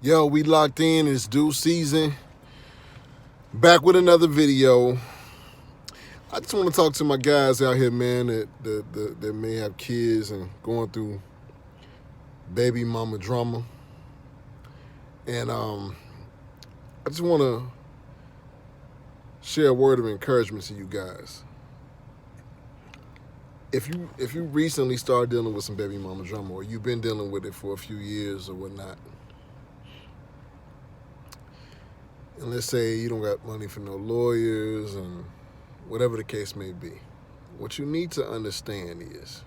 Yo, we locked in. It's due season. Back with another video. I just want to talk to my guys out here, man, that may have kids and going through baby mama drama. And I just want to share a word of encouragement to you guys. If you recently started dealing with some baby mama drama, or you've been dealing with it for a few years or whatnot, and let's say you don't got money for no lawyers and whatever the case may be, what you need to understand is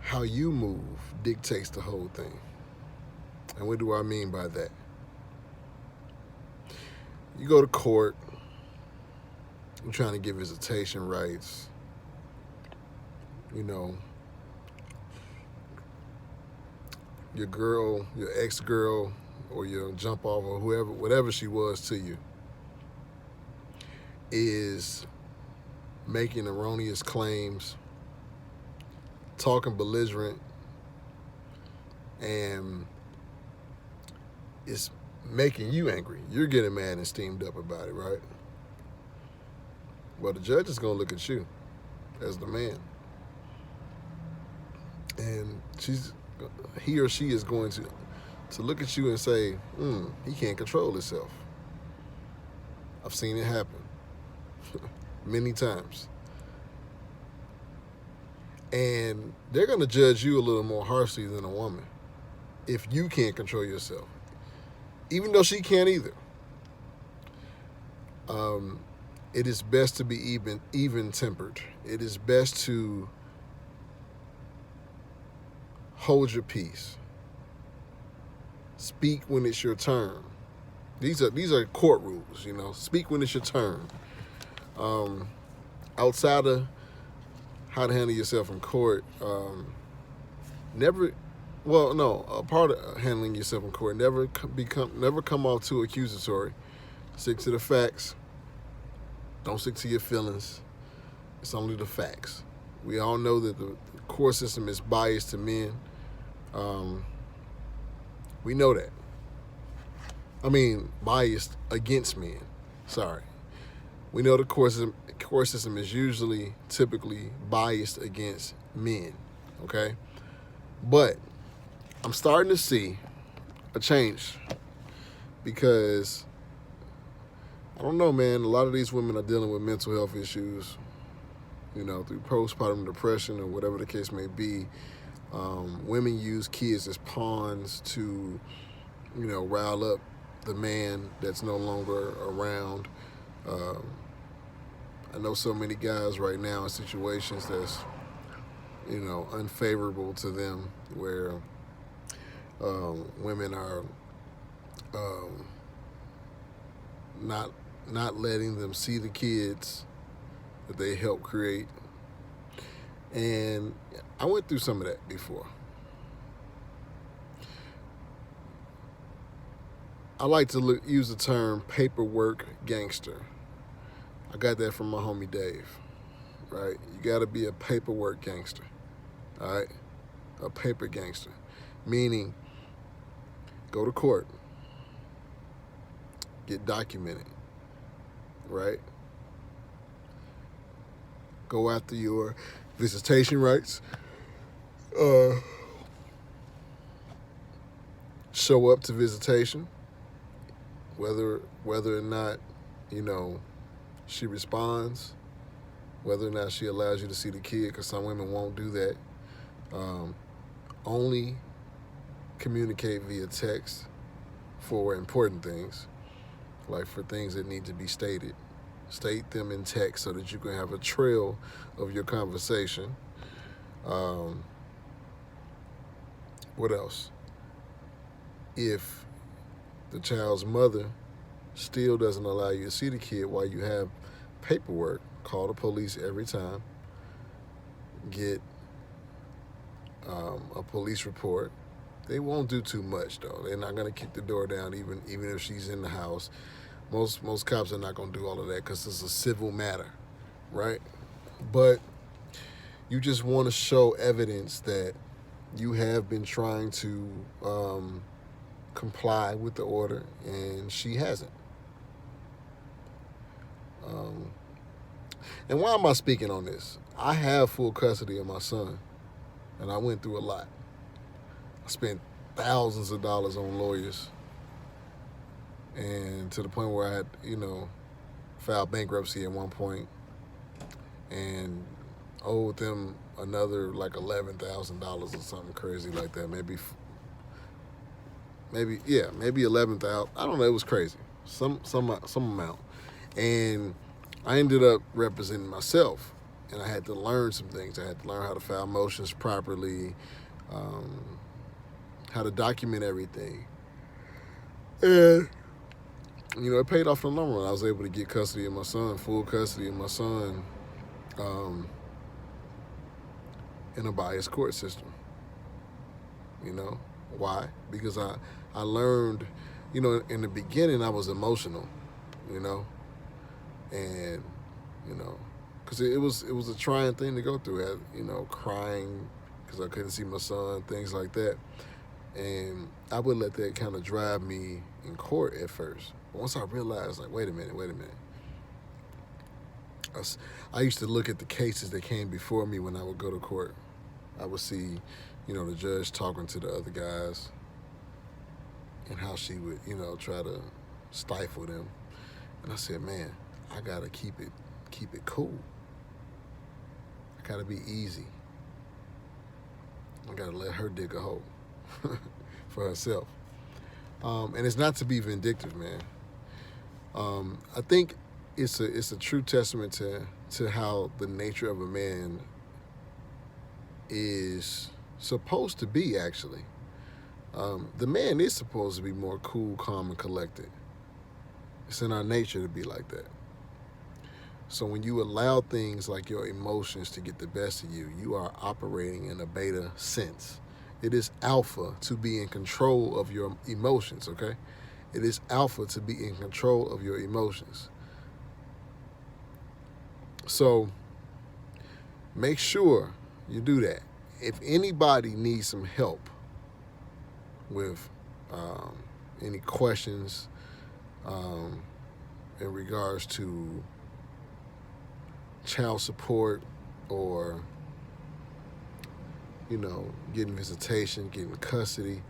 how you move dictates the whole thing. And what do I mean by that? You go to court, you're trying to get visitation rights, you know, your girl, your ex-girl, or your jump off, or whoever, whatever she was to you, is making erroneous claims, talking belligerent, and it's making you angry. You're getting mad and steamed up about it, right? Well, the judge is going to look at you as the man, and he or she is going to look at you and say, he can't control himself. I've seen it happen many times. And they're going to judge you a little more harshly than a woman if you can't control yourself, even though she can't either. It is best to be even-tempered. It is best to hold your peace. Speak when it's your turn. These are court rules, you know. Speak when it's your turn. Outside of how to handle yourself in court, a part of handling yourself in court, never come off too accusatory. Stick to the facts. Don't stick to your feelings. It's only the facts. We all know that the court system is biased to men. We know that. I mean, biased against men. Sorry. We know the court system is typically biased against men, okay? But I'm starting to see a change because, I don't know, man, a lot of these women are dealing with mental health issues, you know, through postpartum depression or whatever the case may be. Women use kids as pawns to, you know, rile up the man that's no longer around. I know so many guys right now in situations that's, you know, unfavorable to them, where women are not letting them see the kids that they helped create. And I went through some of that before. I like to use the term paperwork gangster. I got that from my homie Dave, right? You got to be a paperwork gangster, all right? A paper gangster, meaning go to court, get documented, right? Go after your visitation rights, show up to visitation, whether or not, you know, she responds, whether or not she allows you to see the kid, because some women won't do that. Only communicate via text for important things, like for things that need to be stated. State them in text so that you can have a trail of your conversation. What else? If the child's mother still doesn't allow you to see the kid while you have paperwork, call the police every time. Get a police report. They won't do too much though. They're not gonna kick the door down even if she's in the house. Most cops are not gonna do all of that because it's a civil matter, right? But you just want to show evidence that you have been trying to comply with the order, and she hasn't. Um, and why am I speaking on this? I have full custody of my son, and I went through a lot. I spent thousands of dollars on lawyers, and to the point where I had, filed bankruptcy at one point, and owed them another like $11,000 or something crazy like that. Maybe 11,000. I don't know. It was crazy. Some amount, and I ended up representing myself, and I had to learn some things. I had to learn how to file motions properly, um, how to document everything, and it paid off in the long run. I was able to get custody of my son, full custody of my son, in a biased court system. Why? Because I learned, in the beginning I was emotional, and because it was a trying thing to go through, crying because I couldn't see my son, things like that, and I would let that kind of drive me in court at first. Once I realized, like, wait a minute. I used to look at the cases that came before me when I would go to court. I would see, the judge talking to the other guys and how she would, try to stifle them. And I said, man, I gotta keep it cool. I gotta be easy. I gotta let her dig a hole for herself. And it's not to be vindictive, man. I think it's a true testament to how the nature of a man is supposed to be, actually. The man is supposed to be more cool, calm, and collected. It's in our nature to be like that. So when you allow things like your emotions to get the best of you, you are operating in a beta sense. It is alpha to be in control of your emotions, okay? It is alpha to be in control of your emotions. So make sure you do that. If anybody needs some help with any questions in regards to child support or, getting visitation, getting custody,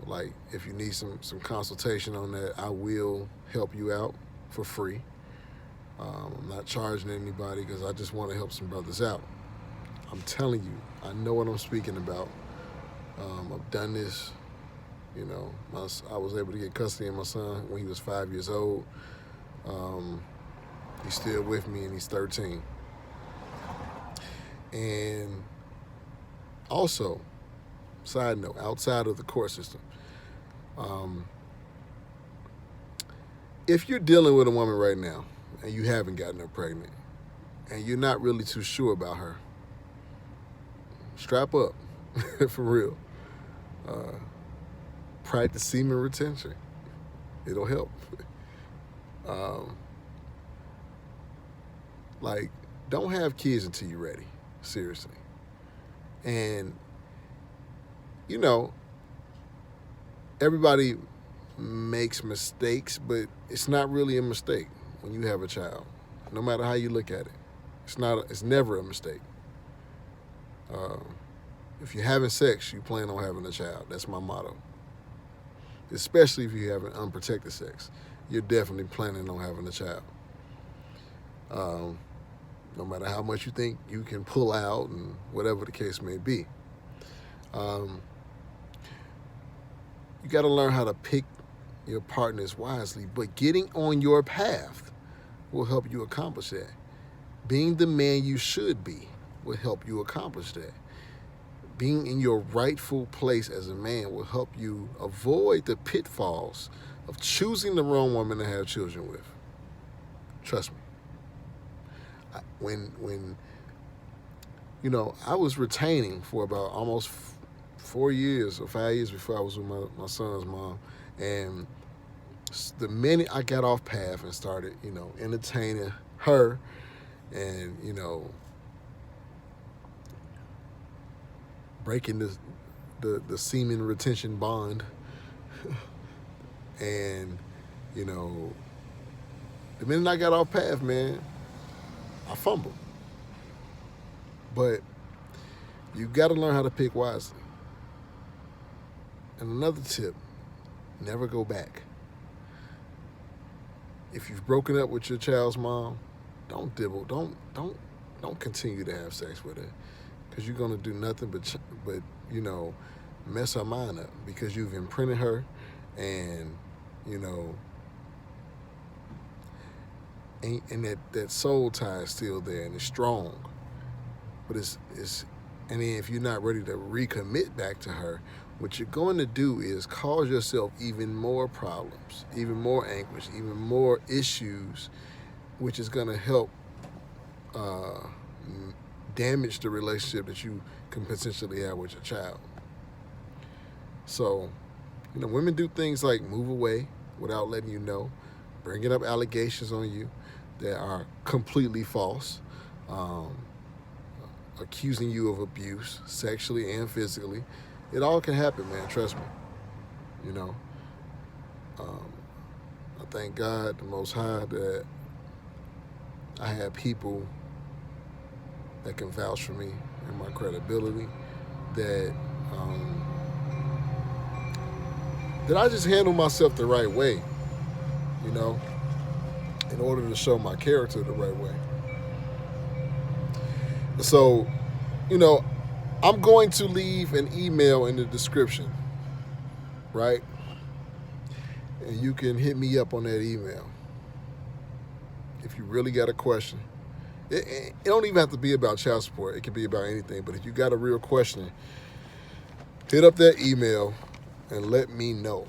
like if you need some consultation on that, I will help you out for free. I'm not charging anybody because I just want to help some brothers out. I'm telling you, I know what I'm speaking about. I've done this. I was able to get custody of my son when he was 5 years old. He's still with me, and he's 13. And also, side note, outside of the court system, if you're dealing with a woman right now and you haven't gotten her pregnant and you're not really too sure about her, strap up, for real. Practice semen retention. It'll help. Don't have kids until you're ready. Seriously. And, everybody makes mistakes, but it's not really a mistake when you have a child. No matter how you look at it. It's never a mistake. If you're having sex, you plan on having a child. That's my motto. Especially if you're having unprotected sex. You're definitely planning on having a child. No matter how much you think you can pull out and whatever the case may be. You got to learn how to pick your partners wisely, but getting on your path will help you accomplish that. Being the man you should be will help you accomplish that. Being in your rightful place as a man will help you avoid the pitfalls of choosing the wrong woman to have children with. Trust me. When I was retaining for about almost 4 years or 5 years before I was with my son's mom, and the minute I got off path and started, entertaining her and, breaking the semen retention bond. And, you know, the minute I got off path, man, I fumbled. But you got to learn how to pick wisely. And another tip, never go back. If you've broken up with your child's mom, don't dibble. Don't continue to have sex with her, because you're gonna do nothing but you know, mess her mind up, because you've imprinted her, and you know, and that soul tie is still there and it's strong, but it's and then if you're not ready to recommit back to her, what you're going to do is cause yourself even more problems, even more anguish, even more issues, which is going to help damage the relationship that you can potentially have with your child. So, you know, women do things like move away without letting you know, bringing up allegations on you that are completely false, accusing you of abuse, sexually and physically. It all can happen, man. Trust me. You know, I thank God, the Most High, that I have people that can vouch for me and my credibility. That that I just handle myself the right way. You know, in order to show my character the right way. So, you know, I'm going to leave an email in the description, right? And you can hit me up on that email if you really got a question. It don't even have to be about child support. It can be about anything. But if you got a real question, hit up that email and let me know,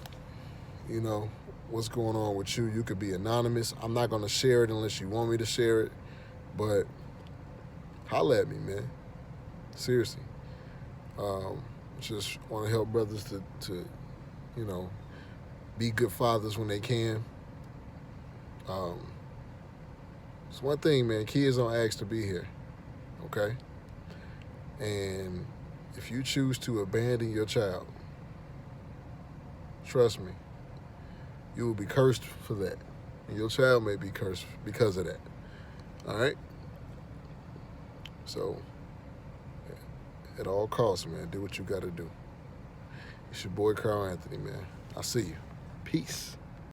you know, what's going on with you. You could be anonymous. I'm not going to share it unless you want me to share it. But holla at me, man. Seriously. Just want to help brothers to, you know, be good fathers when they can. It's one thing, man. Kids don't ask to be here, okay? And if you choose to abandon your child, trust me, you will be cursed for that. And your child may be cursed because of that. All right? So, at all costs, man, do what you got to do. It's your boy, Carl Anthony, man. I'll see you. Peace.